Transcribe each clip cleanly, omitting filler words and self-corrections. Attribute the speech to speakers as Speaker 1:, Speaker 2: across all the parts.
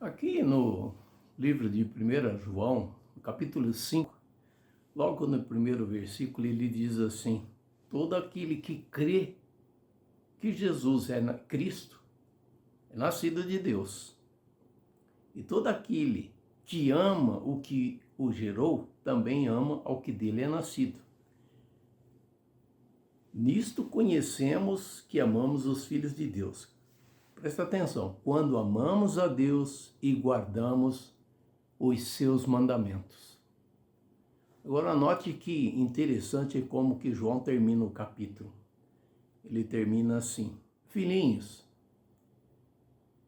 Speaker 1: Aqui no livro de 1 João, no capítulo 5, logo no primeiro versículo, ele diz assim: todo aquele que crê que Jesus é Cristo é nascido de Deus. E todo aquele que ama o que o gerou, também ama ao que dele é nascido. Nisto conhecemos que amamos os filhos de Deus. Presta atenção, quando amamos a Deus e guardamos os seus mandamentos. Agora note que interessante como que João termina o capítulo. Ele termina assim: filhinhos,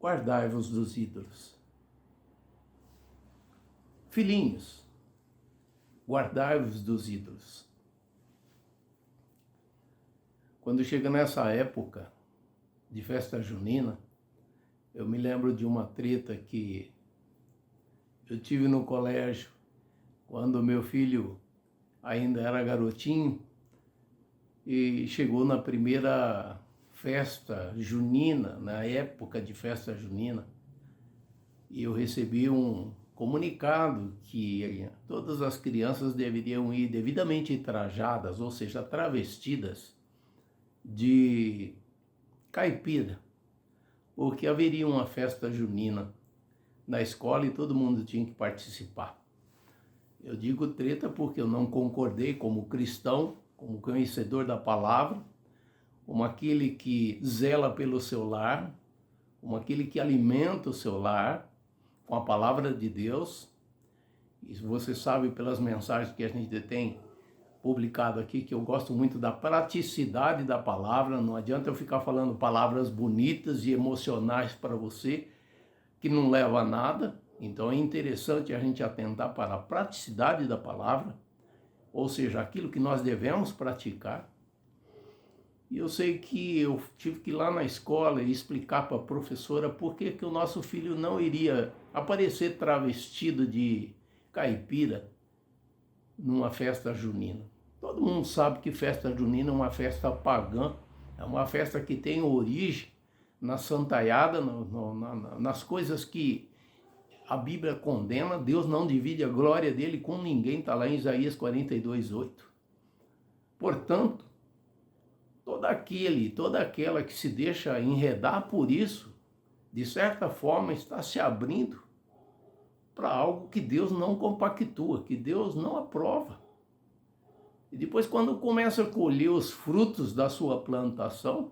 Speaker 1: guardai-vos dos ídolos. Filhinhos, guardai-vos dos ídolos. Quando chega nessa época de festa junina, eu me lembro de uma treta que eu tive no colégio, quando meu filho ainda era garotinho e chegou na primeira festa junina, na época de festa junina, e eu recebi um comunicado que todas as crianças deveriam ir devidamente trajadas, ou seja, travestidas de caipira, porque haveria uma festa junina na escola e todo mundo tinha que participar. Eu digo treta porque eu não concordei como cristão, como conhecedor da palavra, como aquele que zela pelo seu lar, como aquele que alimenta o seu lar com a palavra de Deus. E você sabe pelas mensagens que a gente tem publicado aqui que eu gosto muito da praticidade da palavra. Não adianta eu ficar falando palavras bonitas e emocionais para você que não leva a nada. Então é interessante a gente atentar para a praticidade da palavra, ou seja, aquilo que nós devemos praticar. E eu sei que eu tive que ir lá na escola e explicar para a professora por que o nosso filho não iria aparecer travestido de caipira numa festa junina. Todo mundo sabe que festa junina é uma festa pagã, é uma festa que tem origem na santaiada, nas coisas que a Bíblia condena. Deus não divide a glória dele com ninguém, está lá em Isaías 42:8. Portanto, toda aquela que se deixa enredar por isso, de certa forma está se abrindo para algo que Deus não compactua, que Deus não aprova. E depois, quando começa a colher os frutos da sua plantação,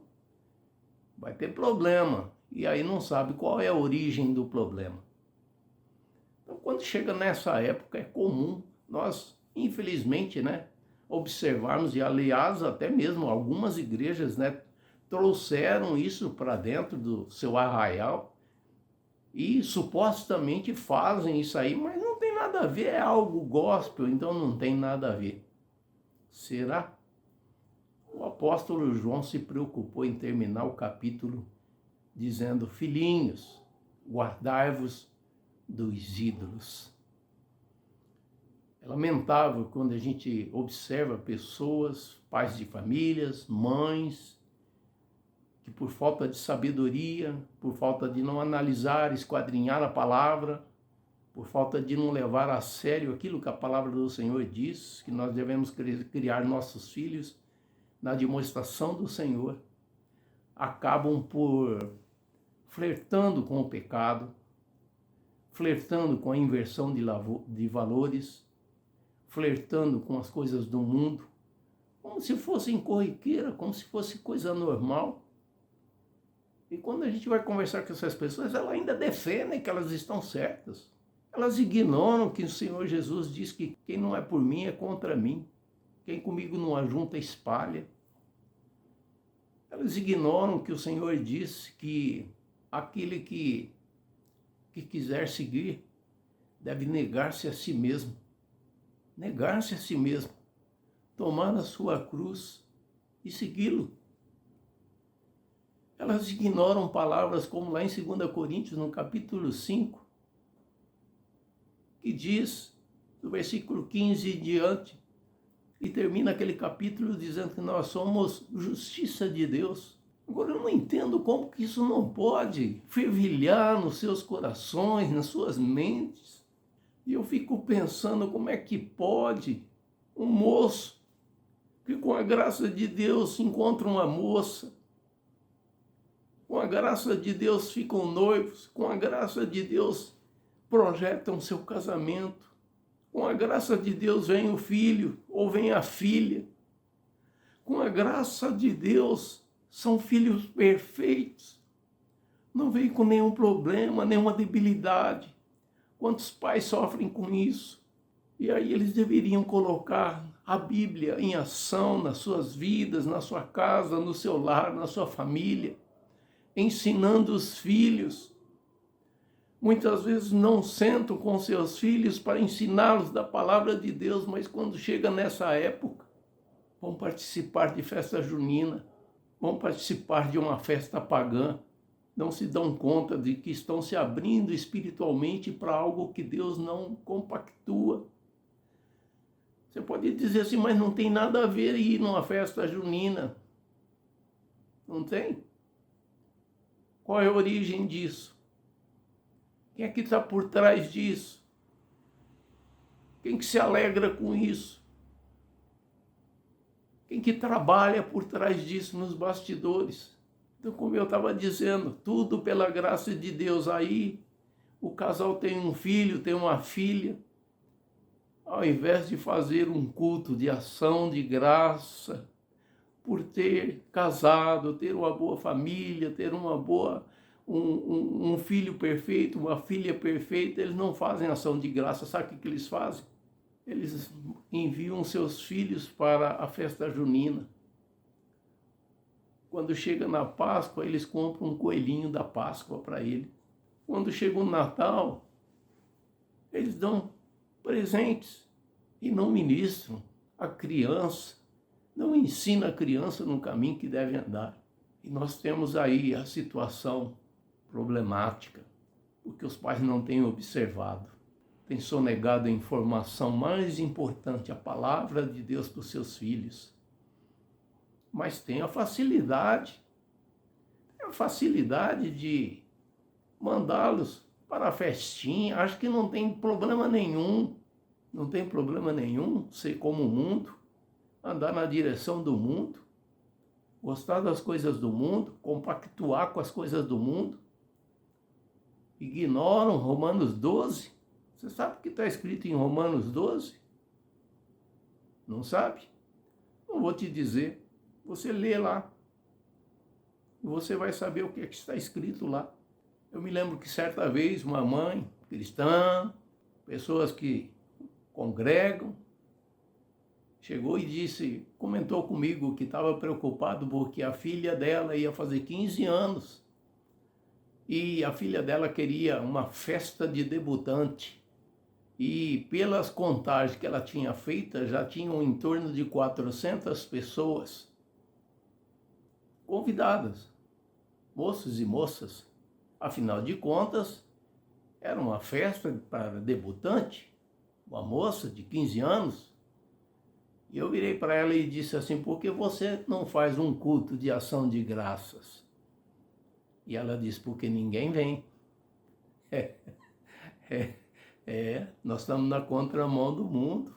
Speaker 1: vai ter problema. E aí não sabe qual é a origem do problema. Então, quando chega nessa época, é comum nós, infelizmente, observarmos, e aliás, até mesmo algumas igrejas, trouxeram isso para dentro do seu arraial e supostamente fazem isso aí, mas não tem nada a ver, é algo gospel, então não tem nada a ver. Será? O apóstolo João se preocupou em terminar o capítulo dizendo: filhinhos, guardai-vos dos ídolos. É lamentável quando a gente observa pessoas, pais de famílias, mães, que por falta de sabedoria, por falta de não analisar, esquadrinhar a palavra, por falta de não levar a sério aquilo que a palavra do Senhor diz, que nós devemos criar nossos filhos na demonstração do Senhor, acabam por flertando com o pecado, flertando com a inversão de valores, flertando com as coisas do mundo, como se fossem corriqueira, como se fosse coisa normal. E quando a gente vai conversar com essas pessoas, elas ainda defendem que elas estão certas. Elas ignoram que o Senhor Jesus diz que quem não é por mim é contra mim. Quem comigo não ajunta, espalha. Elas ignoram que o Senhor disse que aquele que quiser seguir deve negar-se a si mesmo. Negar-se a si mesmo. Tomar a sua cruz e segui-lo. Elas ignoram palavras como lá em 2 Coríntios, no capítulo 5, que diz, do versículo 15 em diante, e termina aquele capítulo dizendo que nós somos justiça de Deus. Agora, eu não entendo como que isso não pode fervilhar nos seus corações, nas suas mentes. E eu fico pensando como é que pode um moço que com a graça de Deus encontra uma moça, com a graça de Deus ficam noivos, com a graça de Deus projetam seu casamento, com a graça de Deus vem o filho ou vem a filha, com a graça de Deus são filhos perfeitos, não vem com nenhum problema, nenhuma debilidade. Quantos pais sofrem com isso? E aí eles deveriam colocar a Bíblia em ação nas suas vidas, na sua casa, no seu lar, na sua família, ensinando os filhos. Muitas vezes não sentam com seus filhos para ensiná-los da palavra de Deus, mas quando chega nessa época, vão participar de festa junina, vão participar de uma festa pagã, não se dão conta de que estão se abrindo espiritualmente para algo que Deus não compactua. Você pode dizer assim, mas não tem nada a ver ir numa festa junina. Não tem? Qual é a origem disso? Quem é que está por trás disso? Quem que se alegra com isso? Quem que trabalha por trás disso nos bastidores? Então, como eu estava dizendo, tudo pela graça de Deus. Aí o casal tem um filho, tem uma filha. Ao invés de fazer um culto de ação de graça, por ter casado, ter uma boa família, ter um filho perfeito, uma filha perfeita, eles não fazem ação de graça. Sabe o que eles fazem? Eles enviam seus filhos para a festa junina. Quando chega na Páscoa, eles compram um coelhinho da Páscoa para ele. Quando chega o Natal, eles dão presentes e não ministram a criança, não ensina a criança no caminho que deve andar. E nós temos aí a situação problemática, porque os pais não têm observado, têm sonegado a informação mais importante, a palavra de Deus para os seus filhos. Mas tem a facilidade de mandá-los para a festinha. Acho que não tem problema nenhum, ser como o mundo, andar na direção do mundo, gostar das coisas do mundo, compactuar com as coisas do mundo. Ignoram Romanos 12. Você sabe o que está escrito em Romanos 12? Não sabe? Não vou te dizer. Você lê lá. E você vai saber o que é que está escrito lá. Eu me lembro que certa vez uma mãe cristã, pessoas que congregam, chegou e comentou comigo que estava preocupado porque a filha dela ia fazer 15 anos e a filha dela queria uma festa de debutante. E pelas contagens que ela tinha feita, já tinham em torno de 400 pessoas convidadas, moços e moças. Afinal de contas, era uma festa para debutante, uma moça de 15 anos. E eu virei para ela e disse assim, por que você não faz um culto de ação de graças? E ela disse, porque ninguém vem. Nós estamos na contramão do mundo.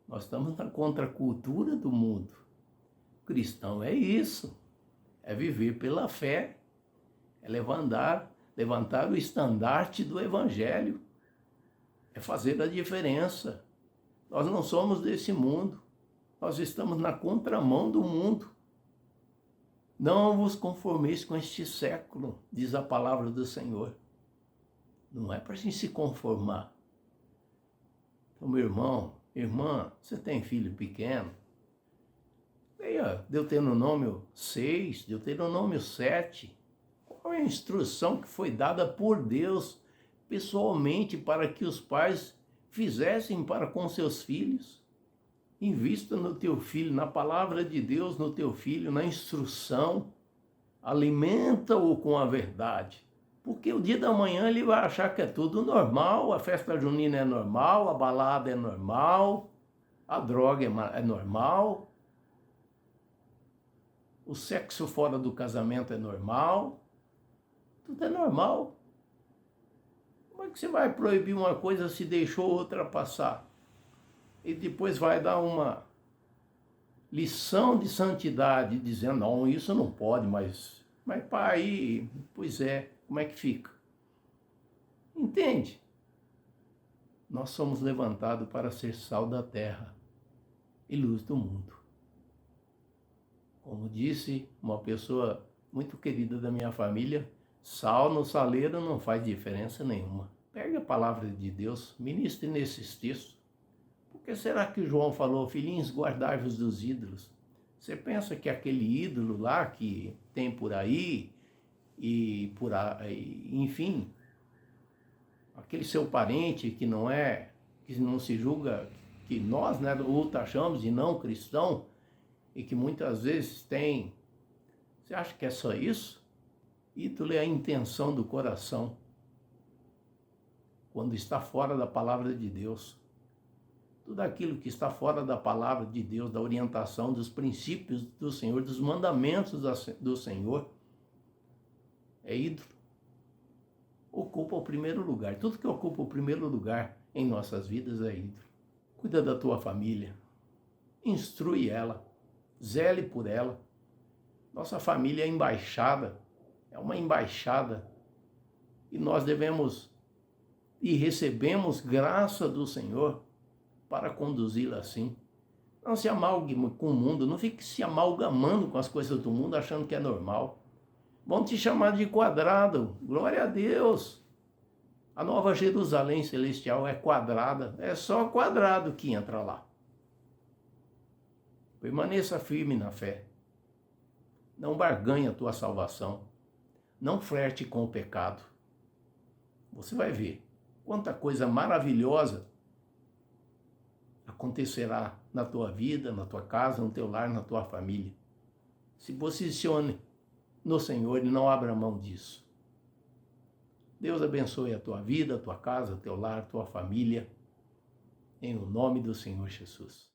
Speaker 1: Nós estamos na contracultura do mundo. Cristão é isso. É viver pela fé. É levantar o estandarte do Evangelho. É fazer a diferença. Nós não somos desse mundo. Nós estamos na contramão do mundo. Não vos conformeis com este século, diz a palavra do Senhor. Não é para a gente se conformar. Então, meu irmão, irmã, você tem filho pequeno? Leia Deuteronômio 6, Deuteronômio 7. Qual é a instrução que foi dada por Deus pessoalmente para que os pais fizessem para com seus filhos? Invista no teu filho, na palavra de Deus, no teu filho, na instrução. Alimenta-o com a verdade. Porque o dia da manhã ele vai achar que é tudo normal, a festa junina é normal, a balada é normal, a droga é normal. O sexo fora do casamento é normal. Tudo é normal. Como é que você vai proibir uma coisa se deixou outra passar? E depois vai dar uma lição de santidade, dizendo, não, isso não pode, mas pai, pois é, como é que fica? Entende? Nós somos levantados para ser sal da terra e luz do mundo. Como disse uma pessoa muito querida da minha família, sal no saleiro não faz diferença nenhuma. Pegue a palavra de Deus, ministre nesses textos. Por que será que João falou, filhinhos, guardai-vos dos ídolos? Você pensa que aquele ídolo lá que tem por aí, enfim, aquele seu parente que não se julga, que nós, né, o taxamos de não cristão, e que muitas vezes tem, você acha que é só isso? Ídolo é a intenção do coração, quando está fora da palavra de Deus. Tudo aquilo que está fora da palavra de Deus, da orientação, dos princípios do Senhor, dos mandamentos do Senhor, é ídolo. Ocupa o primeiro lugar. Tudo que ocupa o primeiro lugar em nossas vidas é ídolo. Cuida da tua família. Instrui ela. Zele por ela. Nossa família é embaixada. É uma embaixada. E nós devemos e recebemos graça do Senhor para conduzi-la assim. Não se amalgue com o mundo. Não fique se amalgamando com as coisas do mundo achando que é normal. Vão te chamar de quadrado. Glória a Deus. A Nova Jerusalém Celestial é quadrada. É só quadrado que entra lá. Permaneça firme na fé. Não barganhe a tua salvação. Não flerte com o pecado. Você vai ver quanta coisa maravilhosa acontecerá na tua vida, na tua casa, no teu lar, na tua família. Se posicione no Senhor e não abra mão disso. Deus abençoe a tua vida, a tua casa, o teu lar, a tua família, em o nome do Senhor Jesus.